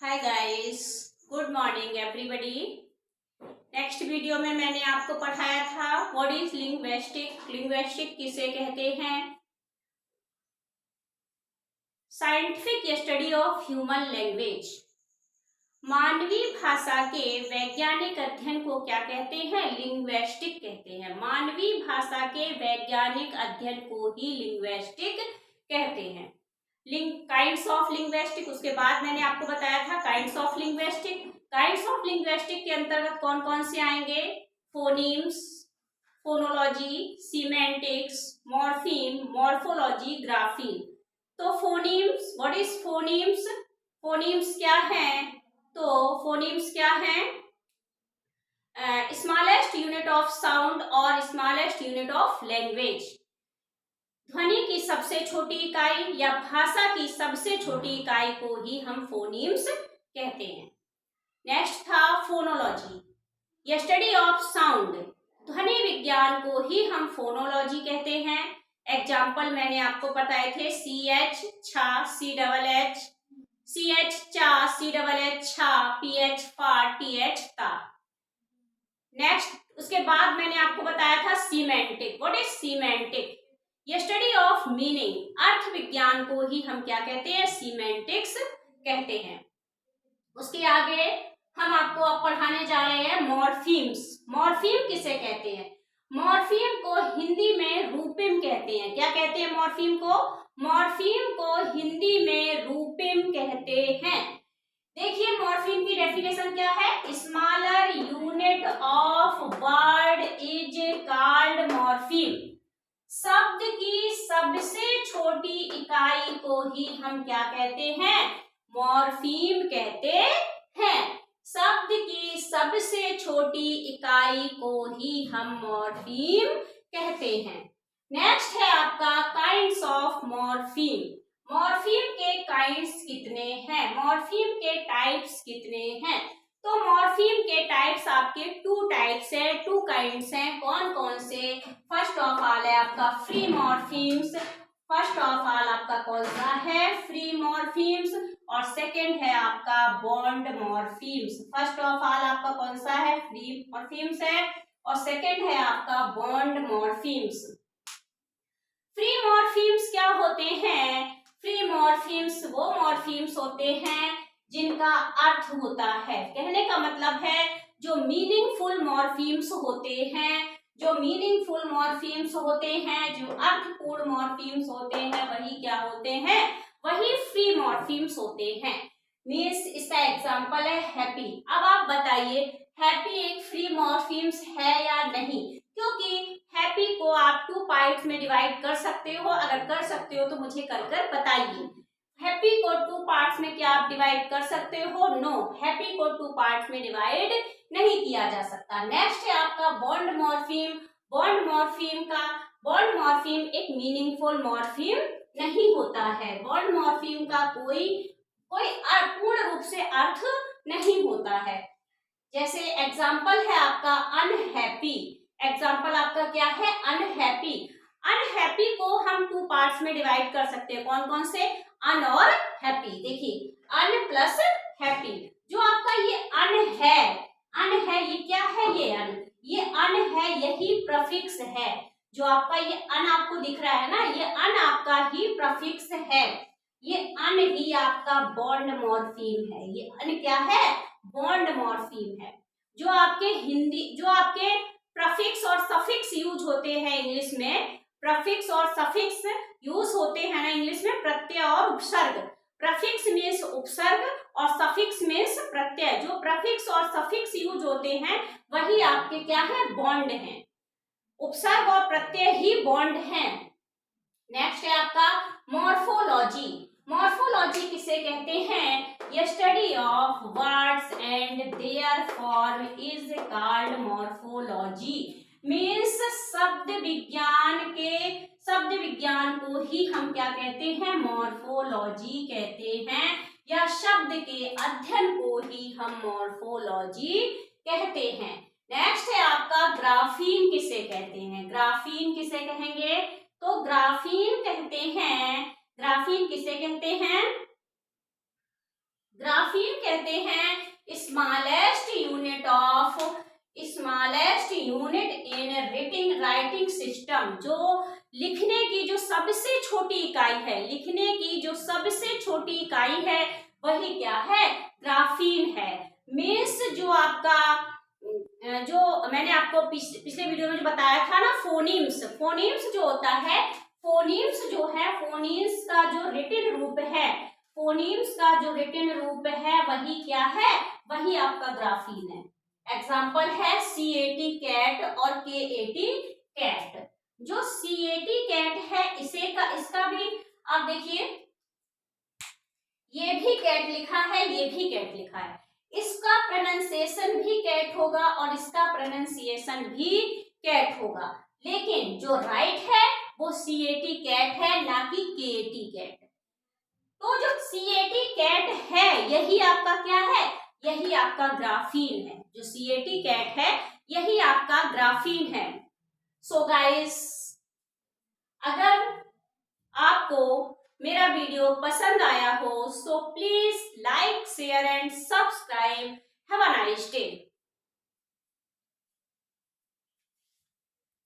Hi guys, good morning everybody. Next video में मैंने आपको पढ़ाया था व्हाट इज लिंग्विस्टिक। लिंग्विस्टिक किसे कहते हैं? Scientific study of human language. मानवीय भाषा के वैज्ञानिक अध्ययन को क्या कहते हैं? लिंग्विस्टिक कहते हैं। मानवीय भाषा के वैज्ञानिक अध्ययन को ही लिंग्विस्टिक कहते हैं। काइंड्स ऑफ लिंग्विस्टिक, उसके बाद मैंने आपको बताया था kinds of linguistic. Kinds of linguistic के अंतर्गत कौन कौन से आएंगे? Phonemes, phonology, semantics, morpheme, morphology, grapheme. तो phonemes, what is phonemes? Phonemes क्या है? तो फोनीम्स क्या है? स्मॉलेस्ट यूनिट ऑफ साउंड और स्मॉलेस्ट यूनिट ऑफ लैंग्वेज। ध्वनि की सबसे छोटी इकाई या भाषा की सबसे छोटी इकाई को ही हम फोनीम्स कहते हैं। नेक्स्ट था फोनोलॉजी, यह स्टडी ऑफ साउंड। ध्वनि विज्ञान को ही हम फोनोलॉजी कहते हैं। एग्जाम्पल मैंने आपको बताए थे, सी एच छा, C double H, C H चा, सी डबल एच छा, पी एच फा, टी एच ता। नेक्स्ट उसके बाद मैंने आपको बताया था सीमेंटिक। What is semantic? ये स्टडी ऑफ मीनिंग। अर्थ विज्ञान को ही हम क्या कहते हैं? सीमेंटिक्स कहते हैं। उसके आगे हम आपको अब पढ़ाने जा रहे हैं मॉर्फीम्स। मॉर्फीम किसे कहते हैं? मॉर्फीम को हिंदी में रूपिम कहते हैं। क्या कहते हैं मॉर्फीम को? मॉर्फीम को हिंदी में रूपिम कहते हैं। देखिए मॉर्फीम की डेफिनेशन क्या है? Smaller unit of word is called morpheme. शब्द की सबसे छोटी इकाई को ही हम क्या कहते हैं? मॉर्फीम कहते हैं। शब्द की सबसे छोटी इकाई को ही हम मॉर्फीम कहते हैं। नेक्स्ट है आपका काइंड्स ऑफ मॉर्फीम। मॉर्फीम के काइंड्स कितने हैं? मॉर्फीम के टाइप्स कितने हैं? तो मॉर्फीम के टाइप्स आपके टू टाइप्स हैं, टू काइंड्स हैं। कौन कौन से? फर्स्ट ऑफ ऑल है आपका free morphemes. First of all आपका कौन सा है? Free morphemes. और सेकंड है आपका bond morphemes. First of all आपका कौन सा है? फ्री मॉर्फीम्स है और सेकंड है आपका बॉन्ड मॉर्फीम्स। फ्री मॉर्फीम्स क्या होते हैं? फ्री मॉर्फीम्स वो मॉर्फीम्स होते हैं जिनका अर्थ होता है, कहने का मतलब है जो मीनिंगफुल मॉर्फीम्स होते हैं, जो मीनिंगफुल मॉर्फीम्स होते हैं, जो अर्थपूर्ण मॉर्फीम्स होते हैं, वही क्या होते हैं? वही फ्री मॉर्फीम्स होते हैं। मीन्स इसका एग्जांपल है हैप्पी। अब आप बताइए हैप्पी एक फ्री मॉर्फीम्स है या नहीं? क्योंकि हैप्पी को आप टू पार्ट्स में डिवाइड कर सकते हो। अगर कर सकते हो तो मुझे कर बताइए, हैप्पी को टू पार्ट्स में क्या आप डिवाइड कर सकते हो? नो, हैप्पी को टू पार्ट्स में डिवाइड नहीं किया जा सकता। नेक्स्ट है आपका बॉन्ड मॉर्फीम। बॉन्ड मॉर्फीम एक मीनिंगफुल मॉर्फीम नहीं होता है। बॉन्ड मॉर्फीम का कोई पूर्ण रूप से अर्थ नहीं होता है। जैसे एग्जाम्पल है आपका अनहैप्पी। एग्जाम्पल आपका क्या है? अनहैप्पी। अनहैप्पी को हम टू पार्ट्स में डिवाइड कर सकते हैं। कौन कौन से? अन और हैप्पी। देखिए अन प्लस हैप्पी। जो आपका ये अन है ये क्या है? ये अन है, यही प्रफिक्स है। जो आपका ये अन आपको दिख रहा है ना, ये अन आपका ही प्रफिक्स है। ये अन ही आपका बॉन्ड मॉर्फीम है। ये अन क्या है? बॉन्ड मॉर्फीम है। जो आपके प्रफिक्स और सफिक्स यूज होते हैं इंग्लिश में, प्रफिक्स और सफिक्स यूज होते हैं ना इंग्लिश में, प्रत्यय और उपसर्ग। प्रफिक्स मीन्स उपसर्ग और सफिक्स मीन्स प्रत्यय। जो प्रफिक्स और सफिक्स यूज होते हैं वही आपके क्या है? बॉन्ड हैं। उपसर्ग और प्रत्यय ही बॉन्ड हैं। नेक्स्ट है आपका मॉर्फोलॉजी। मॉर्फोलॉजी किसे कहते हैं? ये study of words and there form is called morphology. Means शब्द विज्ञान को ही हम क्या कहते हैं? मॉर्फोलॉजी कहते हैं, या शब्द के अध्ययन को ही हम मॉर्फोलॉजी कहते हैं। नेक्स्ट है आपका ग्राफीन किसे कहते हैं? ग्राफीन किसे कहेंगे? तो ग्राफीन किसे कहते हैं? ग्राफीन कहते हैं smallest unit in reading writing system, जो लिखने की जो सबसे छोटी इकाई है, लिखने की जो सबसे छोटी इकाई है वही क्या है, ग्राफीन है। मीन्स जो आपका जो मैंने आपको पिछले वीडियो में जो बताया था ना, फोनीम्स जो होता है, फोनीम्स जो है, फोनीम्स का जो रिटन रूप है, फोनीम्स का जो रिटन रूप है वही क्या है, वही आपका ग्राफीन है। एग्जाम्पल है CAT कैट और KAT कैट। जो CAT कैट है इसका भी आप देखिए, ये भी कैट लिखा है, ये भी कैट लिखा है, इसका प्रोनाउंसिएशन भी कैट होगा और इसका प्रोनाउंसिएशन भी कैट होगा, लेकिन जो राइट है वो CAT कैट है, ना कि KAT कैट। तो जो CAT कैट है यही आपका क्या है, यही आपका ग्राफीन है। जो CAT कैट है यही आपका ग्राफीन है। सो गाइस, अगर आपको मेरा वीडियो पसंद आया हो so please like, share and subscribe. Have a nice day.